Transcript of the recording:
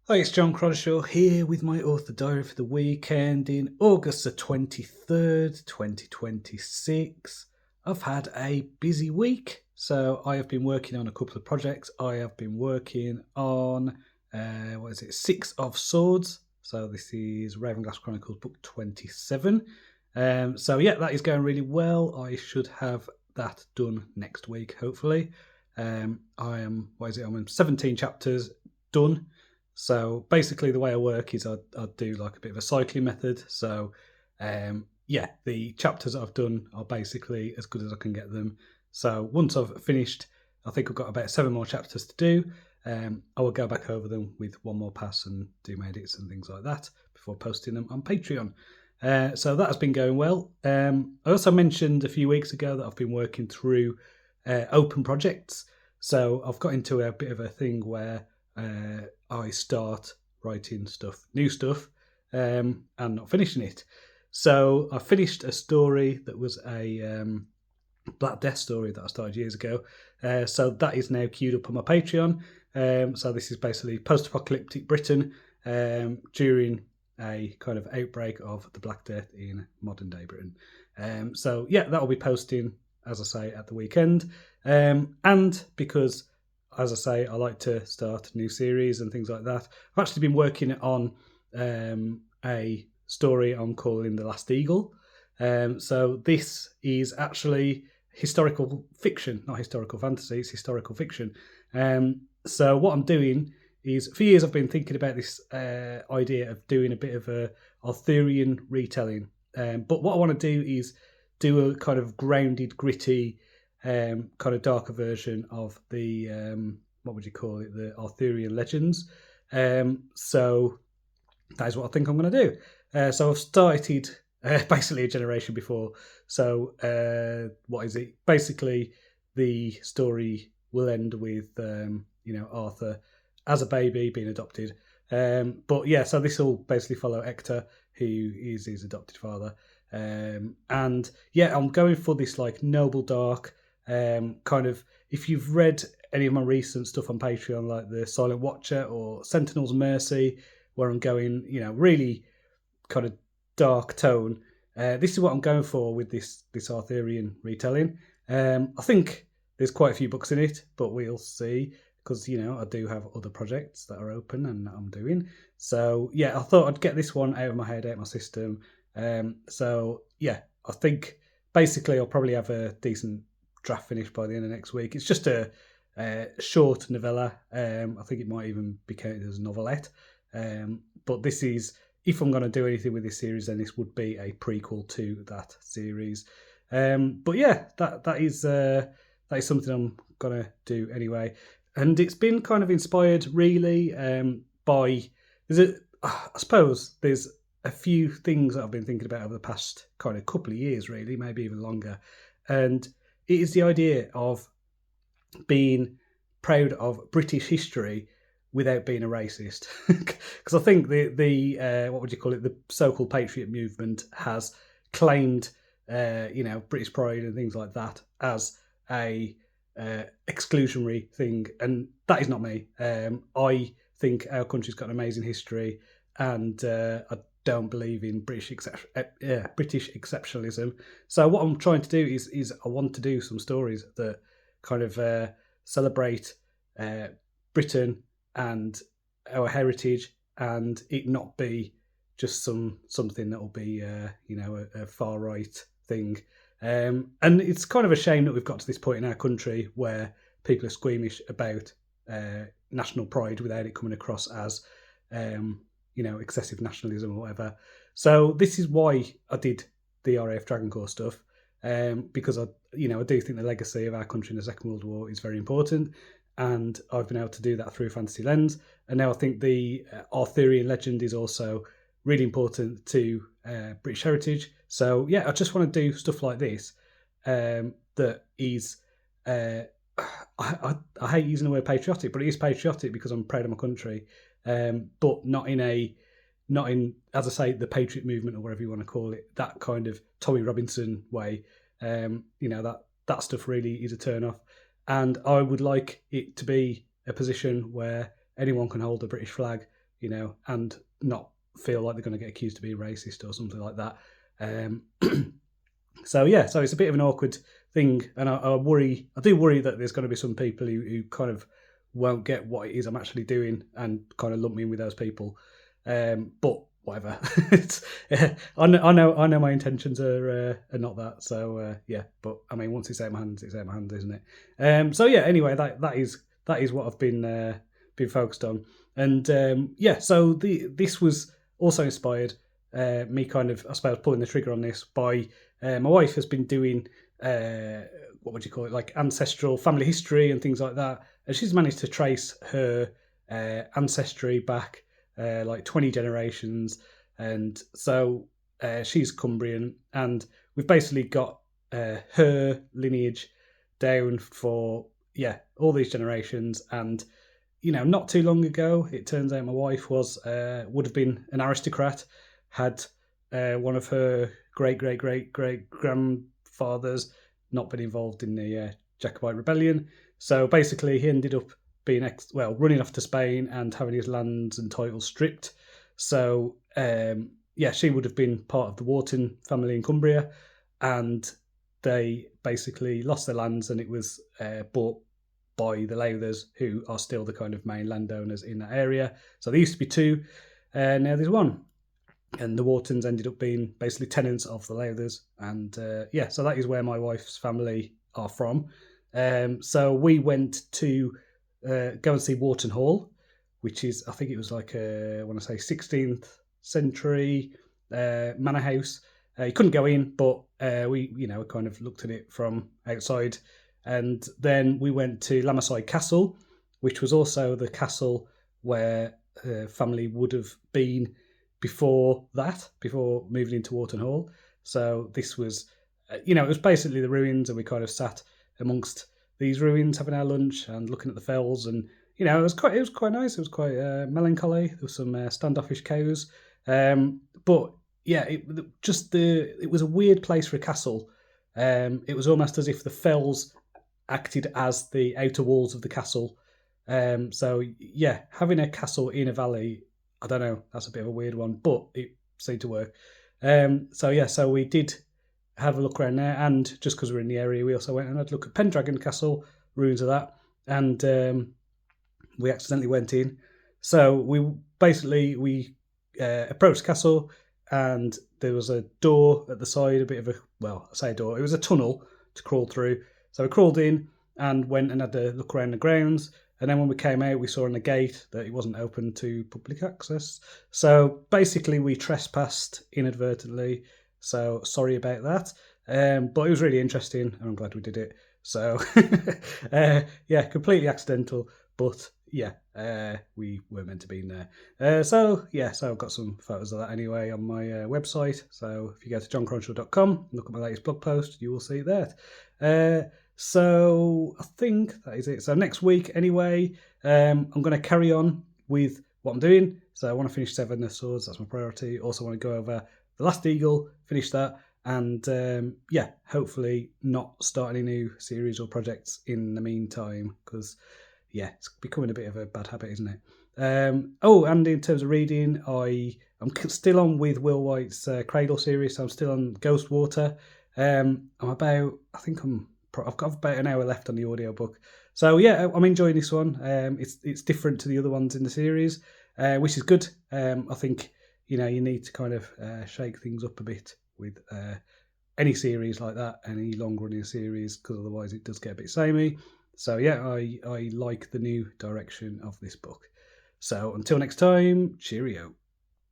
Hi, it's John Cronshaw here with my author diary for the weekend in August the 23rd, 2026. I've had a busy week, so I have been working on a couple of projects. I have been working on, Six of Swords. So this is Ravenglass Chronicles book 27. That is going really well. I should have that done next week, hopefully. I'm 17 chapters done. So basically, the way I work is I do like a bit of a cycling method. So, the chapters that I've done are basically as good as I can get them. So once I've finished, I think I've got about 7 more chapters to do. I will go back over them with one more pass and do my edits and things like that before posting them on Patreon. So that has been going well. I also mentioned a few weeks ago that I've been working through open projects. So I've got into a bit of a thing where I start writing new stuff, and not finishing it. So I finished a story that was a Black Death story that I started years ago. So that is now queued up on my Patreon. So this is basically post-apocalyptic Britain during a kind of outbreak of the Black Death in modern day Britain. That will be posting, as I say, at the weekend. And because, as I say, I like to start new series and things like that. I've actually been working on a story I'm calling The Last Eagle. So this is actually historical fiction, not historical fantasy, it's historical fiction. So what I'm doing is, for years I've been thinking about this idea of doing a bit of a Arthurian retelling. But what I want to do is do a kind of grounded, gritty, kind of darker version of the what would you call it, the Arthurian legends. So that is what I think I'm going to do. So I've started basically a generation before. So what is it? Basically, the story will end with Arthur as a baby being adopted. So this will basically follow Hector, who is his adopted father. I'm going for this like noble dark kind of. If you've read any of my recent stuff on Patreon, like the Silent Watcher or Sentinel's Mercy, where I'm going, really kind of dark tone. This is what I'm going for with this Arthurian retelling. I think there's quite a few books in it, but we'll see, because I do have other projects that are open and that I'm doing. So I thought I'd get this one out of my head, out of my system. I think basically I'll probably have a decent draft finish by the end of next week. It's just a short novella. I think it might even be counted as a novelette. But this is, if I'm going to do anything with this series, then this would be a prequel to that series. That is something I'm going to do anyway. And it's been kind of inspired really by, I suppose there's a few things that I've been thinking about over the past kind of couple of years, really, maybe even longer. And it is the idea of being proud of British history without being a racist. Because I think the what would you call it, the so-called patriot movement has claimed British pride and things like that as a exclusionary thing, and that is not me. I think our country's got an amazing history, and I don't believe in British exceptionalism. So what I'm trying to do is I want to do some stories that kind of celebrate Britain and our heritage, and it not be just something that will be a far right thing. And it's kind of a shame that we've got to this point in our country where people are squeamish about national pride without it coming across as excessive nationalism or whatever. So this is why I did the RAF Dragon Corps stuff, because I do think the legacy of our country in the Second World War is very important, and I've been able to do that through a fantasy lens. And now I think the Arthurian legend is also really important to British heritage. So I just want to do stuff like this that is. I hate using the word patriotic, but it is patriotic because I'm proud of my country, but not in, as I say, the patriot movement or whatever you want to call it, that kind of Tommy Robinson way. That stuff really is a turn off, and I would like it to be a position where anyone can hold a British flag and not feel like they're going to get accused of being racist or something like that. So it's a bit of an awkward thing, and I do worry that there's going to be some people who kind of won't get what it is I'm actually doing and kind of lump me in with those people. But whatever, I know my intentions are not that. So but I mean, once it's out of my hands, it's out of my hands, isn't it? Anyway, that is what I've been focused on, and so this was also inspired me kind of, I suppose, pulling the trigger on this by my wife has been doing what would you call it, like ancestral family history and things like that, and she's managed to trace her ancestry back like 20 generations, and so she's Cumbrian, and we've basically got her lineage down for all these generations. And not too long ago, it turns out my wife would have been an aristocrat, had one of her great grandfathers not been involved in the Jacobite rebellion. So basically, he ended up being running off to Spain and having his lands and titles stripped. So she would have been part of the Wharton family in Cumbria, and they basically lost their lands, and it was bought by the Lowthers, who are still the kind of main landowners in that area. So there used to be two, now there's one. And the Whartons ended up being basically tenants of the Lowthers. And so that is where my wife's family are from. So we went to go and see Wharton Hall, which is, I think it was like I want to say 16th century manor house. You couldn't go in, but we kind of looked at it from outside. And then we went to Lammerside Castle, which was also the castle where family would have been before moving into Wharton Hall. So this was, it was basically the ruins, and we kind of sat amongst these ruins having our lunch and looking at the fells, and it was quite nice. It was quite melancholy. There was some standoffish cows, but it was a weird place for a castle. It was almost as if the fells acted as the outer walls of the castle. Having a castle in a valley, I don't know, that's a bit of a weird one, but it seemed to work. So we did have a look around there, and just because we're in the area, we also went and had a look at Pendragon Castle, ruins of that, and we accidentally went in. So we approached the castle, and there was a door at the side, it was a tunnel to crawl through. So we crawled in and went and had a look around the grounds. And then when we came out, we saw on the gate that it wasn't open to public access. So basically, we trespassed inadvertently. So sorry about that. But it was really interesting, and I'm glad we did it. So completely accidental. But we weren't meant to be in there. So I've got some photos of that anyway on my website. So if you go to johncronshaw.com and look at my latest blog post, you will see that. So I think that is it. So next week, anyway, I'm going to carry on with what I'm doing. So I want to finish Seven of Swords. That's my priority. Also want to go over The Last Eagle, finish that, and hopefully not start any new series or projects in the meantime, because it's becoming a bit of a bad habit, isn't it? And in terms of reading, I'm still on with Will White's Cradle series. So I'm still on Ghost Water. I've got about an hour left on the audiobook. So I'm enjoying this one. It's different to the other ones in the series, which is good. I think you need to kind of shake things up a bit with any series like that, any long running series, because otherwise it does get a bit samey. So I like the new direction of this book. So until next time, cheerio.